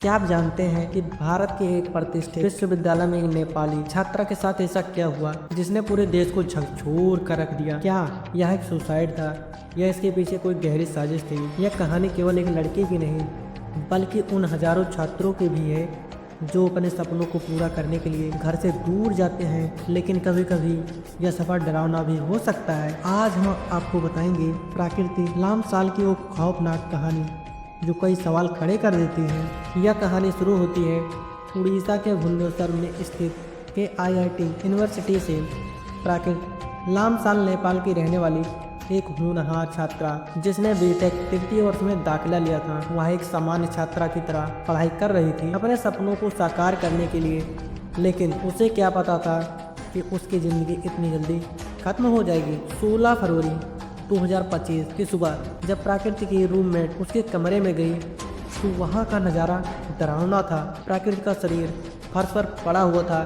क्या आप जानते हैं कि भारत के एक प्रतिष्ठित विश्वविद्यालय में एक नेपाली छात्रा के साथ ऐसा क्या हुआ जिसने पूरे देश को झकझोर कर रख दिया। क्या यह एक सुसाइड था या इसके पीछे कोई गहरी साजिश थी? यह कहानी केवल एक लड़के की नहीं बल्कि उन हजारों छात्रों की भी है जो अपने सपनों को पूरा करने के लिए घर से दूर जाते हैं, लेकिन कभी कभी यह सफर डरावना भी हो सकता है। आज हम आपको बताएंगे प्रकृति लामसाल की वो खौफनाक कहानी जो कई सवाल खड़े कर देती है। यह कहानी शुरू होती है उड़ीसा के भुवनेश्वर में स्थित KIIT यूनिवर्सिटी से। प्रकृति लामसाल नेपाल की रहने वाली एक होनहार छात्रा जिसने बीटेक तृतीय वर्ष में दाखिला लिया था। वह एक सामान्य छात्रा की तरह पढ़ाई कर रही थी अपने सपनों को साकार करने के लिए, लेकिन उसे क्या पता था कि उसकी ज़िंदगी इतनी जल्दी खत्म हो जाएगी। 16 फरवरी 2025 की सुबह जब प्रकृति की रूममेट उसके कमरे में गई तो वहाँ का नज़ारा डरावना था। प्रकृति का शरीर फर्श पर पड़ा हुआ था,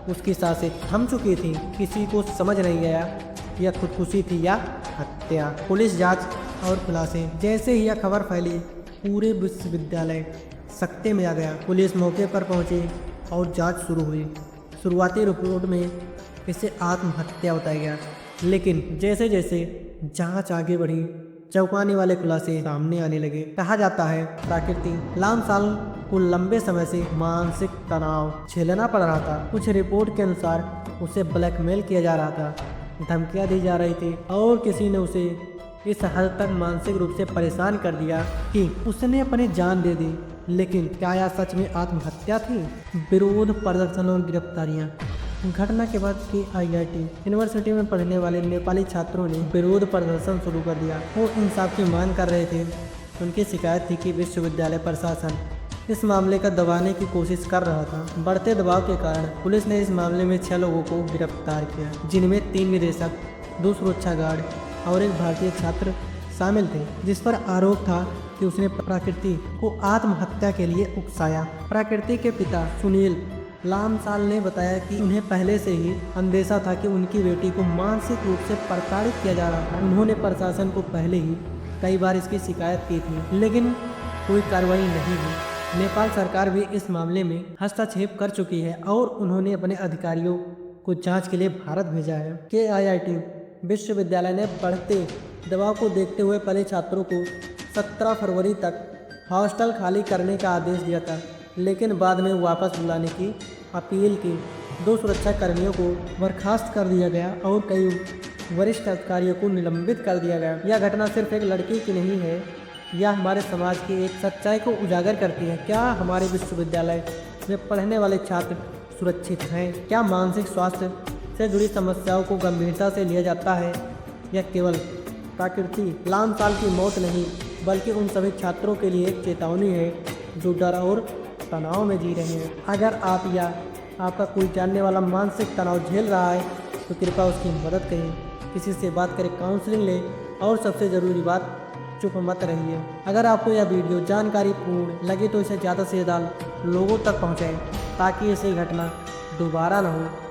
उसकी सांसें थम चुकी थी। किसी को समझ नहीं गया यह खुदकुशी थी या हत्या। पुलिस जांच और खुलासे। जैसे ही यह खबर फैली पूरे विश्वविद्यालय सकते में आ गया। पुलिस मौके पर पहुंची और जांच शुरू हुई। शुरुआती रिपोर्ट में इसे आत्महत्या बताया गया, लेकिन जैसे जैसे जांच आगे बढ़ी चौंकाने वाले खुलासे सामने आने लगे। कहा जाता है प्रकृति लामसाल को लंबे समय से मानसिक तनाव झेलना पड़ रहा था। कुछ रिपोर्ट के अनुसार उसे ब्लैकमेल किया जा रहा था, धमकियां दी जा रही थी और किसी ने उसे इस हद तक मानसिक रूप से परेशान कर दिया कि उसने अपनी जान दे दी। लेकिन क्या यह सच में आत्महत्या थी? विरोध प्रदर्शन और गिरफ्तारियां। घटना के बाद KIIT यूनिवर्सिटी में पढ़ने वाले नेपाली छात्रों ने विरोध प्रदर्शन शुरू कर दिया। वो इंसाफ की मांग कर रहे थे। उनकी शिकायत थी कि विश्वविद्यालय प्रशासन इस मामले का दबाने की कोशिश कर रहा था। बढ़ते दबाव के कारण पुलिस ने इस मामले में 6 लोगों को गिरफ्तार किया, जिनमें 3 निदेशक, 2 सुरक्षा गार्ड और एक भारतीय छात्र शामिल थे, जिस पर आरोप था कि उसने प्रकृति को आत्महत्या के लिए उकसाया। प्रकृति के पिता सुनील लामसाल ने बताया कि उन्हें पहले से ही अंदेशा था कि उनकी बेटी को मानसिक रूप से प्रताड़ित किया जा रहा था। उन्होंने प्रशासन को पहले ही कई बार इसकी शिकायत की थी, लेकिन कोई कार्रवाई नहीं हुई। नेपाल सरकार भी इस मामले में हस्तक्षेप कर चुकी है और उन्होंने अपने अधिकारियों को जांच के लिए भारत भेजा है। KIIT विश्वविद्यालय ने बढ़ते दबाव को देखते हुए पहले छात्रों को 17 फरवरी तक हॉस्टल खाली करने का आदेश दिया था, लेकिन बाद में वापस बुलाने की अपील की। 2 सुरक्षा कर्मियों को बर्खास्त कर दिया गया और कई वरिष्ठ अधिकारियों को निलंबित कर दिया गया। यह घटना सिर्फ एक लड़की की नहीं है, यह हमारे समाज की एक सच्चाई को उजागर करती है। क्या हमारे विश्वविद्यालय में पढ़ने वाले छात्र सुरक्षित हैं? क्या मानसिक स्वास्थ्य से जुड़ी समस्याओं को गंभीरता से लिया जाता है? यह केवल प्रकृति लामसाल की मौत नहीं बल्कि उन सभी छात्रों के लिए एक चेतावनी है जो डर और तनाव में जी रहे हैं। अगर आप या आपका कोई जानने वाला मानसिक तनाव झेल रहा है तो कृपया उसकी मदद करें, किसी से बात करें, काउंसलिंग लें और सबसे ज़रूरी बात, चुप मत रहिए। अगर आपको यह वीडियो जानकारी पूर्ण लगे तो इसे ज़्यादा से ज़्यादा लोगों तक पहुँचाएं ताकि ऐसी घटना दोबारा न हो।